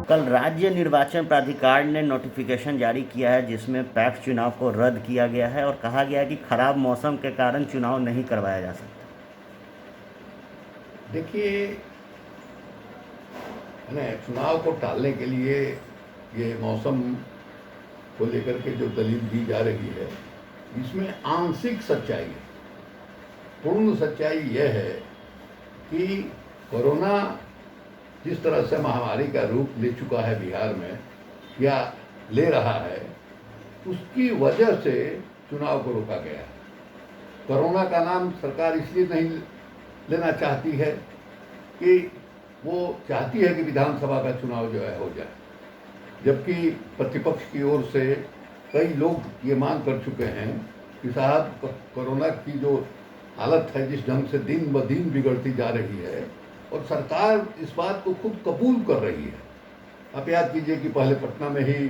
कल राज्य निर्वाचन प्राधिकार ने नोटिफिकेशन जारी किया है जिसमें पैक्स चुनाव को रद्द किया गया है और कहा गया है कि खराब मौसम के कारण चुनाव नहीं करवाया जा सकता। देखिए, चुनाव को टालने के लिए ये मौसम को लेकर के जो दलील दी जा रही है, इसमें आंशिक सच्चाई है। पूर्ण सच्चाई यह है कि कोरोना जिस तरह से महामारी का रूप ले चुका है बिहार में या ले रहा है, उसकी वजह से चुनाव को रोका गया है। कोरोना का नाम सरकार इसलिए नहीं लेना चाहती है कि वो चाहती है कि विधानसभा का चुनाव जो है हो जाए, जबकि प्रतिपक्ष की ओर से कई लोग ये मांग कर चुके हैं कि साहब, कोरोना की जो हालत है, जिस ढंग से दिन ब दिन बिगड़ती जा रही है और सरकार इस बात को खुद कबूल कर रही है। आप याद कीजिए कि पहले पटना में ही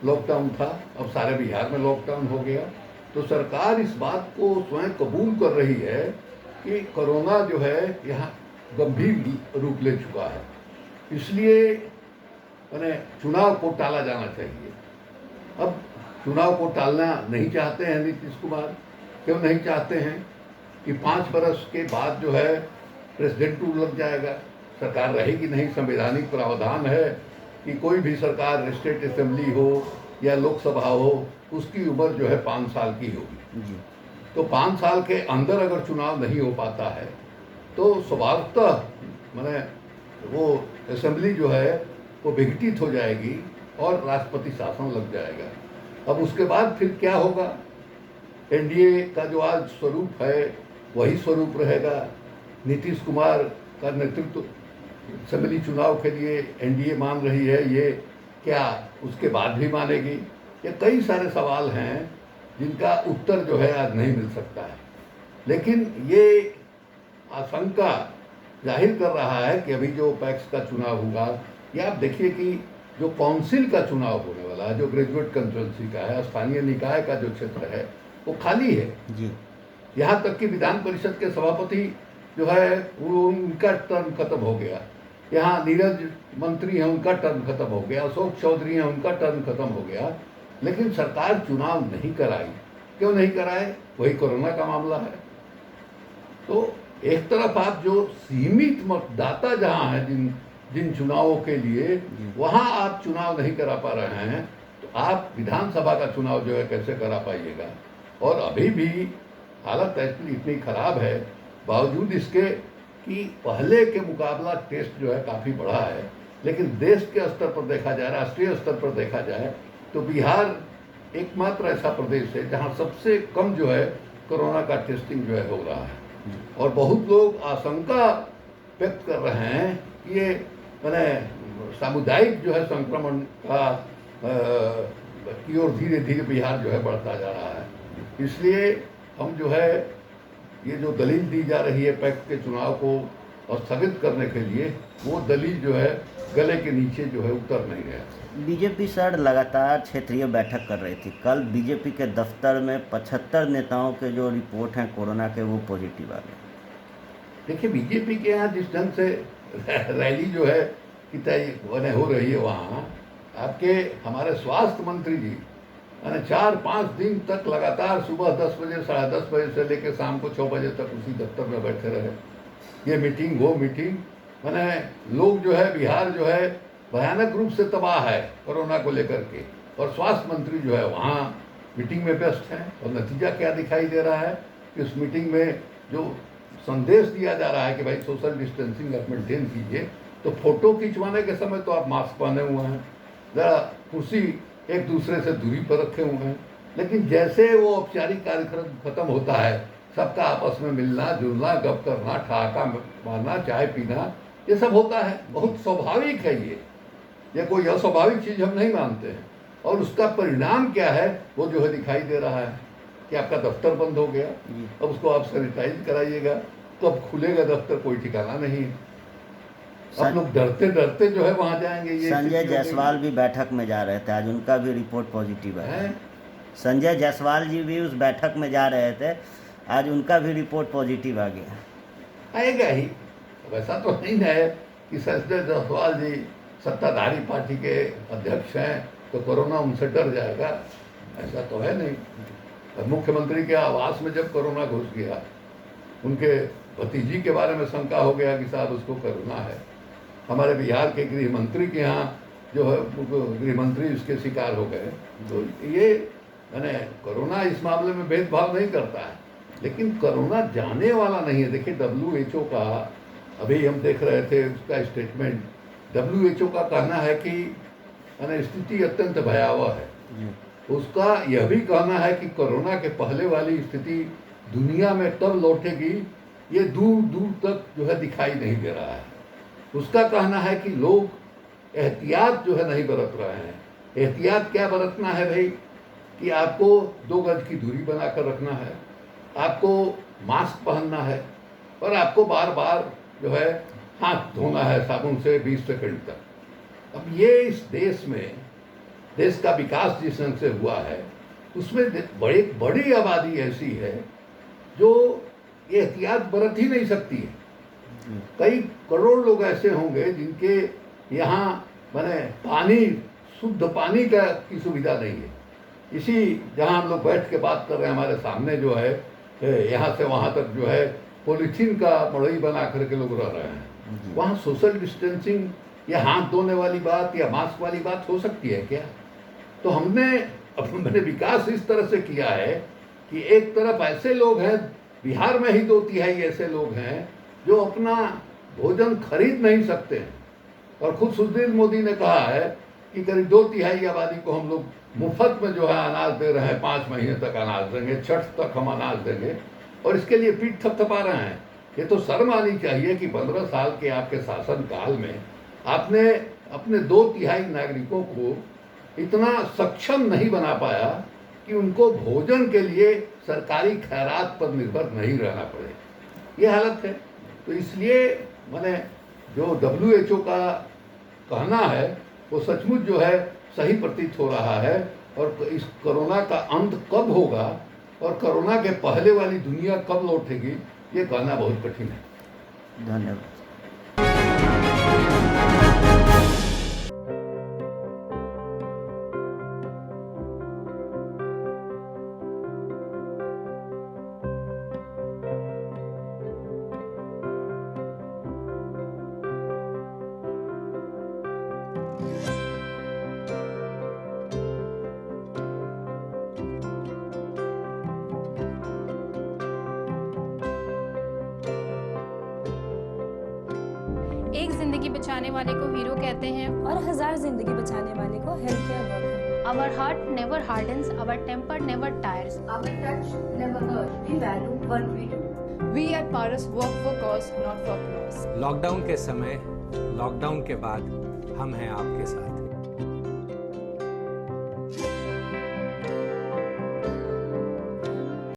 लॉकडाउन था, अब सारे बिहार में लॉकडाउन हो गया। तो सरकार इस बात को स्वयं कबूल कर रही है कि कोरोना जो है यहाँ गंभीर रूप ले चुका है, इसलिए चुनाव को टाला जाना चाहिए। अब चुनाव को टालना नहीं चाहते हैं नीतीश कुमार। क्यों नहीं चाहते हैं? कि 5 बरस के बाद जो है प्रेसिडेंट रूल लग जाएगा, सरकार रहेगी नहीं। संवैधानिक प्रावधान है कि कोई भी सरकार, स्टेट असेंबली हो या लोकसभा हो, उसकी उम्र जो है 5 साल की होगी। तो 5 साल के अंदर अगर चुनाव नहीं हो पाता है तो स्वभावतः वो असेंबली जो है वो विघटित हो जाएगी और राष्ट्रपति शासन लग जाएगा। अब उसके बाद फिर क्या होगा? एनडीए का जो आज स्वरूप है वही स्वरूप रहेगा। नीतीश कुमार का नेतृत्व असेंबली चुनाव के लिए एनडीए मान रही है, ये क्या उसके बाद भी मानेगी? ये कई सारे सवाल हैं जिनका उत्तर जो है आज नहीं मिल सकता है। लेकिन ये आशंका जाहिर कर रहा है कि अभी जो पैक्स का चुनाव होगा, या आप देखिए कि जो काउंसिल का चुनाव होने वाला है, जो ग्रेजुएट कंस्टिट्यूंसी का है, स्थानीय निकाय का जो क्षेत्र है, वो खाली है जी। यहाँ तक कि विधान परिषद के सभापति जो है वो उनका टर्म खत्म हो गया। यहाँ नीरज मंत्री हैं, उनका टर्म खत्म हो गया। अशोक चौधरी हैं, उनका टर्म खत्म हो गया। लेकिन सरकार चुनाव नहीं कराई। क्यों नहीं कराए? वही कोरोना का मामला है। तो एक तरफ आप जो सीमित मतदाता जहाँ हैं जिन चुनावों के लिए, वहाँ आप चुनाव नहीं करा पा रहे हैं, तो आप विधानसभा का चुनाव जो है कैसे करा पाइएगा? और अभी भी हालत एक्चुअली इतनी खराब है, बावजूद इसके कि पहले के मुकाबला टेस्ट जो है काफ़ी बढ़ा है, लेकिन देश के स्तर पर देखा जाए, राष्ट्रीय स्तर पर देखा जाए, तो बिहार एकमात्र ऐसा प्रदेश है जहां सबसे कम जो है कोरोना का टेस्टिंग जो है हो रहा है। और बहुत लोग आशंका व्यक्त कर रहे हैं कि ये सामुदायिक जो है संक्रमण का की ओर धीरे धीरे बिहार जो है बढ़ता जा रहा है। इसलिए हम जो है ये जो दलील दी जा रही है पैक्स के चुनाव को स्थगित करने के लिए, वो दलील जो है गले के नीचे जो है उतर नहीं रहा। बीजेपी सर लगातार क्षेत्रीय बैठक कर रही थी। कल बीजेपी के दफ्तर में 75 नेताओं के जो रिपोर्ट हैं कोरोना के, वो पॉजिटिव आ गए। देखिए, बीजेपी के यहाँ जिस ढंग से रैली जो है कि तय हो रही है, वहाँ आपके हमारे स्वास्थ्य मंत्री जी 4-5 दिन तक लगातार सुबह 10 बजे, 10:30 बजे से लेकर शाम को 6 बजे तक उसी दफ्तर में बैठे रहे। ये मीटिंग वो मीटिंग, लोग जो है, बिहार जो है भयानक रूप से तबाह है कोरोना को लेकर के, और स्वास्थ्य मंत्री जो है वहाँ मीटिंग में व्यस्त हैं। और नतीजा क्या दिखाई दे रहा है कि उस मीटिंग में जो संदेश दिया जा रहा है कि भाई सोशल डिस्टेंसिंग आप मेंटेन कीजिए, तो फोटो खिंचवाने के समय तो आप मास्क पहने हुए हैं, ज़रा कुर्सी एक दूसरे से दूरी पर रखे हुए हैं, लेकिन जैसे वो औपचारिक कार्यक्रम खत्म होता है, सबका आपस में मिलना जुलना, गप करना, ठहाका मारना, चाय पीना, ये सब होता है। बहुत स्वाभाविक है ये कोई अस्वाभाविक चीज़ हम नहीं मानते हैं। और उसका परिणाम क्या है वो जो है दिखाई दे रहा है कि आपका दफ्तर बंद हो गया। अब उसको आप सैनिटाइज कराइएगा, कब खुलेगा दफ्तर कोई ठिकाना नहीं है। आप लोग डरते डरते जो है वहाँ जाएंगे। ये संजय जायसवाल भी बैठक में जा रहे थे, आज उनका भी रिपोर्ट पॉजिटिव है। संजय जायसवाल जी भी उस बैठक में जा रहे थे, आज उनका भी रिपोर्ट पॉजिटिव आ गया। आएगा ही, वैसा तो नहीं है कि संजय जायसवाल जी सत्ताधारी पार्टी के अध्यक्ष हैं तो कोरोना उनसे डर जाएगा, ऐसा तो है नहीं। और मुख्यमंत्री के आवास में जब कोरोना घुस गया, उनके भतीजी के बारे में शंका हो गया कि साहब उसको कोरोना है। हमारे बिहार के गृह मंत्री के यहाँ जो है गृह मंत्री उसके शिकार हो गए। तो ये मैंने कोरोना इस मामले में भेदभाव नहीं करता है, लेकिन कोरोना जाने वाला नहीं है। देखिए WHO का अभी हम देख रहे थे उसका स्टेटमेंट, WHO का कहना है कि मैंने स्थिति अत्यंत भयावह है। उसका यह भी कहना है कि कोरोना के पहले वाली स्थिति दुनिया में तब लौटेगी, ये दूर दूर तक जो है दिखाई नहीं दे रहा है। उसका कहना है कि लोग एहतियात जो है नहीं बरत रहे हैं। एहतियात क्या बरतना है भाई, कि आपको 2 गज की दूरी बनाकर रखना है, आपको मास्क पहनना है और आपको बार बार जो है हाथ धोना है साबुन से 20 सेकंड तक। अब ये इस देश में, देश का विकास जिस ढंग से हुआ है उसमें बड़ी आबादी ऐसी है जो ये एहतियात बरत ही नहीं सकती है। कई करोड़ लोग ऐसे होंगे जिनके यहाँ माने पानी, शुद्ध पानी की सुविधा नहीं है। इसी जहाँ हम लोग बैठ के बात कर रहे हैं, हमारे सामने जो है यहाँ से वहाँ तक जो है पॉलीथीन का मड़ई बना करके लोग रह रहे हैं। वहाँ सोशल डिस्टेंसिंग या हाथ धोने वाली बात या मास्क वाली बात हो सकती है क्या? तो मैंने विकास इस तरह से किया है कि एक तरफ ऐसे लोग हैं, बिहार में ही 2/3 ऐसे लोग हैं जो अपना भोजन खरीद नहीं सकते हैं। और खुद सुशील मोदी ने कहा है कि करीब 2/3 आबादी को हम लोग मुफ्त में जो है अनाज दे रहे हैं, 5 महीने तक अनाज देंगे, छठ तक हम अनाज देंगे, और इसके लिए पीठ थपथपा रहे हैं। ये तो शर्म आनी चाहिए कि 15 साल के आपके शासन काल में आपने अपने 2/3 नागरिकों को इतना सक्षम नहीं बना पाया कि उनको भोजन के लिए सरकारी खैरात पर निर्भर नहीं रहना पड़े। ये हालत है। तो इसलिए मैंने जो WHO का कहना है वो सचमुच जो है सही प्रतीत हो रहा है। और इस कोरोना का अंत कब होगा और कोरोना के पहले वाली दुनिया कब लौटेगी, ये कहना बहुत कठिन है। धन्यवाद। एक जिंदगी बचाने वाले को हीरो कहते हैं और 1000 जिंदगी बचाने वाले को health care worker. Our heart never hardens, our temper never tires. Our touch never hurt. We value what we do. We at Paras work for cause, not for applause. Lockdown के समय, lockdown के बाद हम हैं आपके साथ।